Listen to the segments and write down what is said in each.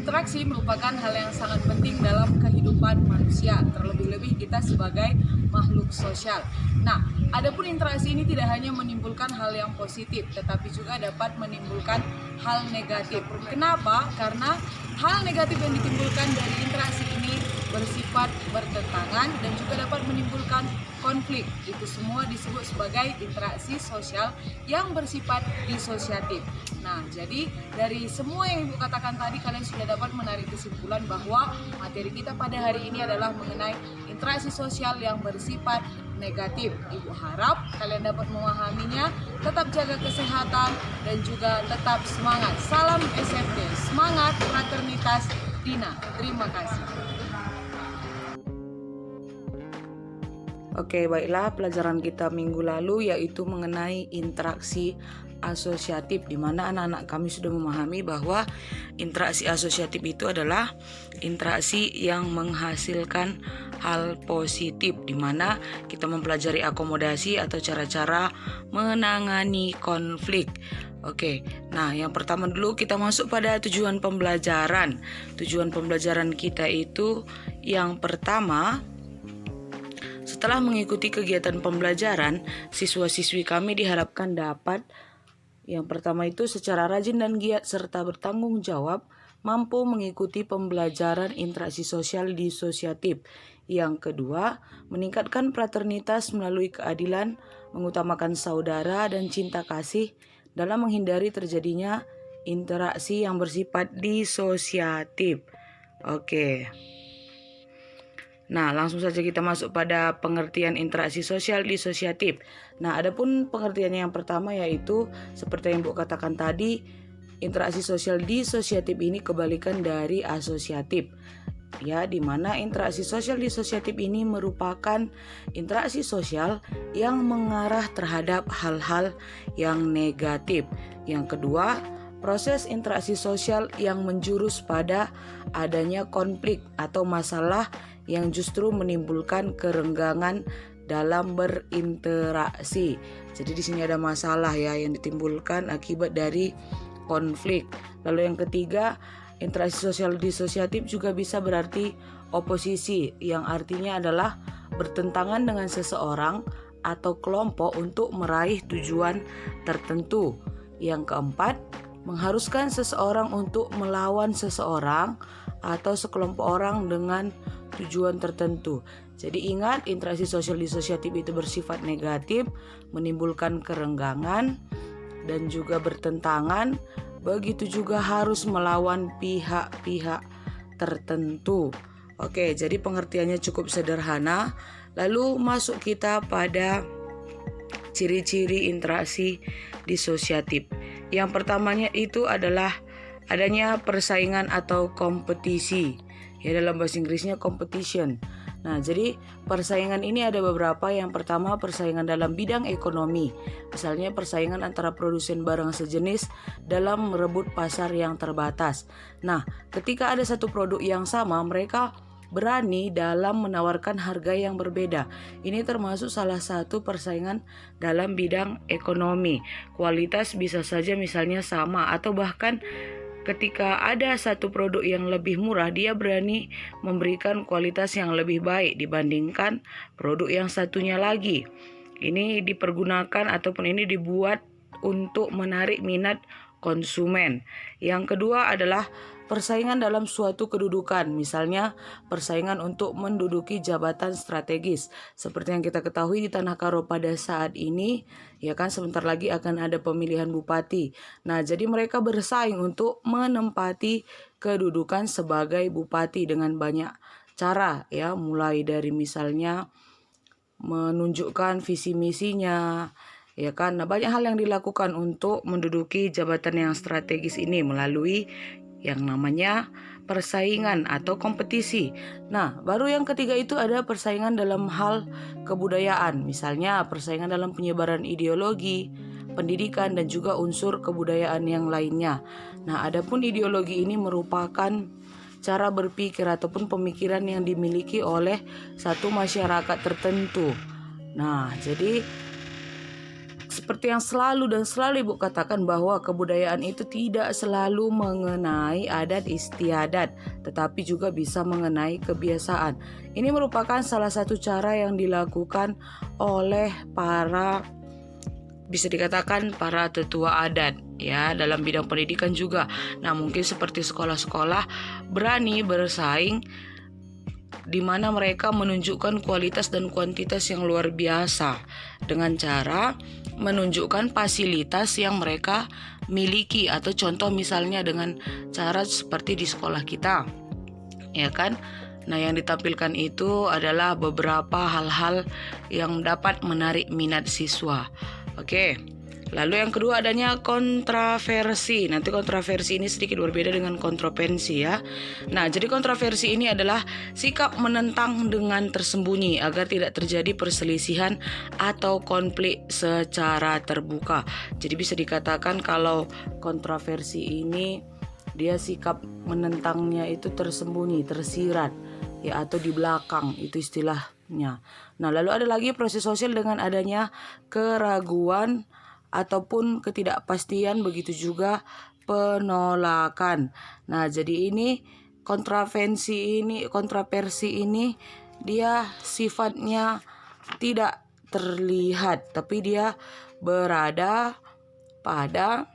Interaksi merupakan hal yang sangat penting dalam kehidupan manusia, terlebih-lebih kita sebagai makhluk sosial. Nah, adapun interaksi ini tidak hanya menimbulkan hal yang positif, tetapi juga dapat menimbulkan hal negatif. Kenapa? Karena hal negatif yang ditimbulkan dari interaksi ini bersifat bertentangan dan juga dapat menimbulkan konflik. Itu semua disebut sebagai interaksi sosial yang bersifat disosiatif. Nah, jadi dari semua yang Ibu katakan tadi, kalian sudah dapat menarik kesimpulan bahwa materi kita pada hari ini adalah mengenai interaksi sosial yang bersifat negatif. Ibu harap kalian dapat memahaminya, tetap jaga kesehatan dan juga tetap semangat. Salam SFD, semangat fraternitas Dina. Terima kasih. Oke, baiklah, pelajaran kita minggu lalu yaitu mengenai interaksi asosiatif, di mana anak-anak kami sudah memahami bahwa interaksi asosiatif itu adalah interaksi yang menghasilkan hal positif, di mana kita mempelajari akomodasi atau cara-cara menangani konflik. Oke, nah yang pertama dulu kita masuk pada tujuan pembelajaran. Tujuan pembelajaran kita itu yang pertama, setelah mengikuti kegiatan pembelajaran, siswa-siswi kami diharapkan dapat yang pertama itu secara rajin dan giat serta bertanggung jawab mampu mengikuti pembelajaran interaksi sosial disosiatif. Yang kedua, meningkatkan fraternitas melalui keadilan, mengutamakan saudara dan cinta kasih dalam menghindari terjadinya interaksi yang bersifat disosiatif. Oke. Nah, langsung saja kita masuk pada pengertian interaksi sosial disosiatif. Nah, adapun pengertiannya yang pertama yaitu seperti yang Bu katakan tadi, interaksi sosial disosiatif ini kebalikan dari asosiatif. Ya, di mana interaksi sosial disosiatif ini merupakan interaksi sosial yang mengarah terhadap hal-hal yang negatif. Yang kedua, proses interaksi sosial yang menjurus pada adanya konflik atau masalah yang justru menimbulkan kerenggangan dalam berinteraksi. Jadi di sini ada masalah ya yang ditimbulkan akibat dari konflik. Lalu yang ketiga, interaksi sosial disosiatif juga bisa berarti oposisi, yang artinya adalah bertentangan dengan seseorang atau kelompok untuk meraih tujuan tertentu. Yang keempat, mengharuskan seseorang untuk melawan seseorang atau sekelompok orang dengan tujuan tertentu. Jadi ingat, interaksi sosial disosiatif itu bersifat negatif, menimbulkan kerenggangan dan juga bertentangan. Begitu juga harus melawan pihak-pihak tertentu. Oke, jadi pengertiannya cukup sederhana. Lalu masuk kita pada ciri-ciri interaksi disosiatif. Yang pertamanya itu adalah adanya persaingan atau kompetisi. Ya, dalam bahasa Inggrisnya competition. Nah, jadi persaingan ini ada beberapa. Yang pertama, persaingan dalam bidang ekonomi. Misalnya persaingan antara produsen barang sejenis dalam merebut pasar yang terbatas. Nah, ketika ada satu produk yang sama, mereka berani dalam menawarkan harga yang berbeda. Ini termasuk salah satu persaingan dalam bidang ekonomi. Kualitas bisa saja misalnya sama, atau bahkan ketika ada satu produk yang lebih murah, dia berani memberikan kualitas yang lebih baik dibandingkan produk yang satunya lagi. Ini dipergunakan ataupun ini dibuat untuk menarik minat konsumen. Yang kedua adalah persaingan dalam suatu kedudukan, misalnya persaingan untuk menduduki jabatan strategis. Seperti yang kita ketahui di Tanah Karo pada saat ini, ya kan, sebentar lagi akan ada pemilihan bupati. Nah, jadi mereka bersaing untuk menempati kedudukan sebagai bupati dengan banyak cara, ya, mulai dari misalnya menunjukkan visi misinya, ya kan. Nah, banyak hal yang dilakukan untuk menduduki jabatan yang strategis ini melalui yang namanya persaingan atau kompetisi. Nah, baru yang ketiga itu ada persaingan dalam hal kebudayaan. Misalnya persaingan dalam penyebaran ideologi, pendidikan, dan juga unsur kebudayaan yang lainnya. Nah, adapun ideologi ini merupakan cara berpikir ataupun pemikiran yang dimiliki oleh satu masyarakat tertentu. Nah, jadi seperti yang selalu Ibu katakan bahwa kebudayaan itu tidak selalu mengenai adat istiadat, tetapi juga bisa mengenai kebiasaan. Ini merupakan salah satu cara yang dilakukan oleh bisa dikatakan para tetua adat ya dalam bidang pendidikan juga. Nah, mungkin seperti sekolah-sekolah berani bersaing di mana mereka menunjukkan kualitas dan kuantitas yang luar biasa dengan cara menunjukkan fasilitas yang mereka miliki, atau contoh misalnya dengan cara seperti di sekolah kita, ya kan? Nah, yang ditampilkan itu adalah beberapa hal-hal yang dapat menarik minat siswa. Oke. Lalu yang kedua adanya kontroversi. Nanti kontroversi ini sedikit berbeda dengan kontroversi ya. Nah, jadi kontroversi ini adalah sikap menentang dengan tersembunyi agar tidak terjadi perselisihan atau konflik secara terbuka. Jadi bisa dikatakan kalau kontroversi ini dia sikap menentangnya itu tersembunyi, tersirat ya, atau di belakang, itu istilahnya. Nah, lalu ada lagi proses sosial dengan adanya keraguan ataupun ketidakpastian, begitu juga penolakan. Nah, jadi ini kontroversi ini dia sifatnya tidak terlihat, tapi dia berada pada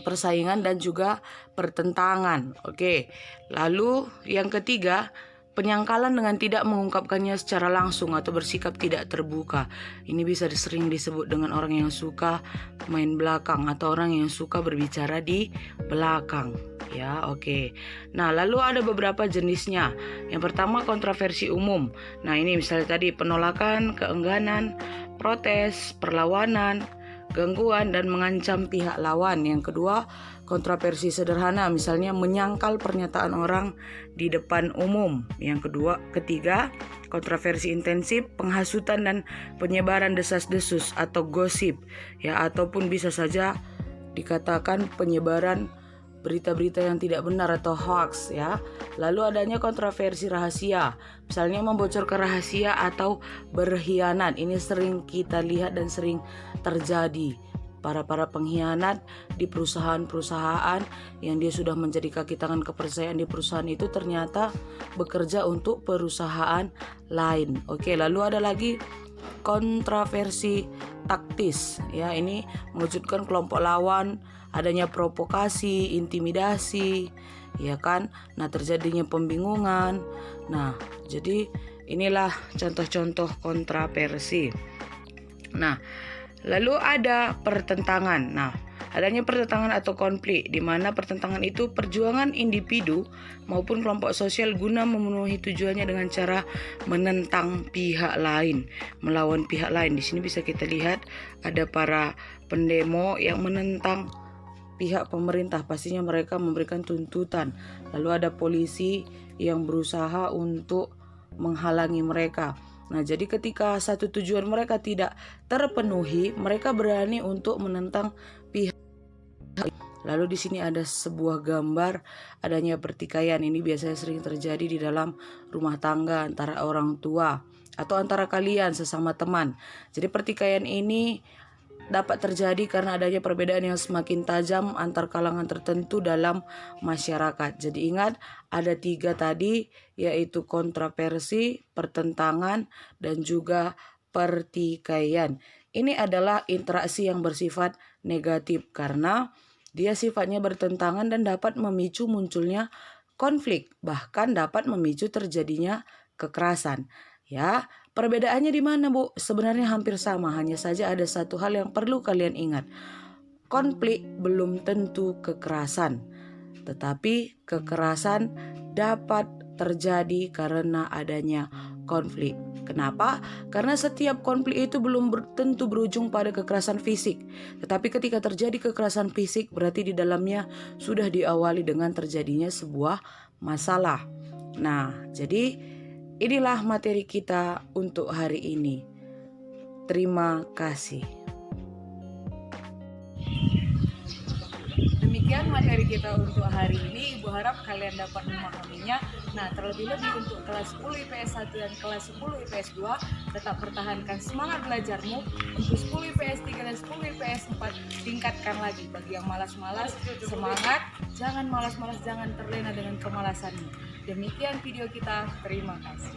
persaingan dan juga pertentangan. Oke. Lalu yang ketiga, penyangkalan dengan tidak mengungkapkannya secara langsung atau bersikap tidak terbuka. Ini bisa sering disebut dengan orang yang suka main belakang atau orang yang suka berbicara di belakang. Ya, oke. Nah, lalu ada beberapa jenisnya. Yang pertama, kontroversi umum. Nah, ini misalnya tadi penolakan, keengganan, protes, perlawanan, gangguan, dan mengancam pihak lawan. Yang kedua, kontroversi sederhana, misalnya menyangkal pernyataan orang di depan umum. Yang ketiga, kontroversi intensif, penghasutan dan penyebaran desas-desus atau gosip, ya, ataupun bisa saja dikatakan penyebaran berita-berita yang tidak benar atau hoax ya. Lalu adanya kontroversi rahasia, misalnya membocorkan rahasia atau berkhianat. Ini sering kita lihat dan sering terjadi. Para pengkhianat di perusahaan-perusahaan yang dia sudah menjadi kaki tangan kepercayaan di perusahaan itu ternyata bekerja untuk perusahaan lain. Oke, lalu ada lagi kontroversi taktis ya, ini mewujudkan kelompok lawan, adanya provokasi, intimidasi, ya kan? Nah, terjadinya pembingungan. Nah, jadi inilah contoh-contoh kontroversi. Nah, lalu ada pertentangan. Nah, adanya pertentangan atau konflik, di mana pertentangan itu perjuangan individu maupun kelompok sosial guna memenuhi tujuannya dengan cara menentang pihak lain, melawan pihak lain. Di sini bisa kita lihat ada para pendemo yang menentang pihak pemerintah, pastinya mereka memberikan tuntutan. Lalu ada polisi yang berusaha untuk menghalangi mereka. Nah, jadi ketika satu tujuan mereka tidak terpenuhi, mereka berani untuk menentang pihak. Lalu di sini ada sebuah gambar adanya pertikaian. Ini biasanya sering terjadi di dalam rumah tangga antara orang tua atau antara kalian sesama teman. Jadi pertikaian ini dapat terjadi karena adanya perbedaan yang semakin tajam antar kalangan tertentu dalam masyarakat. Jadi ingat, ada 3 tadi, yaitu kontroversi, pertentangan, dan juga pertikaian. Ini adalah interaksi yang bersifat negatif karena dia sifatnya bertentangan dan dapat memicu munculnya konflik, bahkan dapat memicu terjadinya kekerasan. Ya, perbedaannya di mana, Bu? Sebenarnya hampir sama, hanya saja ada satu hal yang perlu kalian ingat. Konflik belum tentu kekerasan, tetapi kekerasan dapat terjadi karena adanya konflik. Kenapa? Karena setiap konflik itu belum tentu berujung pada kekerasan fisik. Tetapi ketika terjadi kekerasan fisik, berarti di dalamnya sudah diawali dengan terjadinya sebuah masalah. Nah, jadi inilah materi kita untuk hari ini. Terima kasih. Demikian Demikian materi kita untuk hari ini. Ibu harap kalian dapat memahaminya. Nah, terlebih-lebih untuk kelas 10 IPS 1 dan kelas 10 IPS 2, tetap pertahankan semangat belajarmu. Untuk 10 IPS 3 dan 10 IPS 4, tingkatkan lagi. Bagi yang malas-malas, semangat. Jangan malas-malas, jangan terlena dengan kemalasanmu. Demikian video kita. Terima kasih.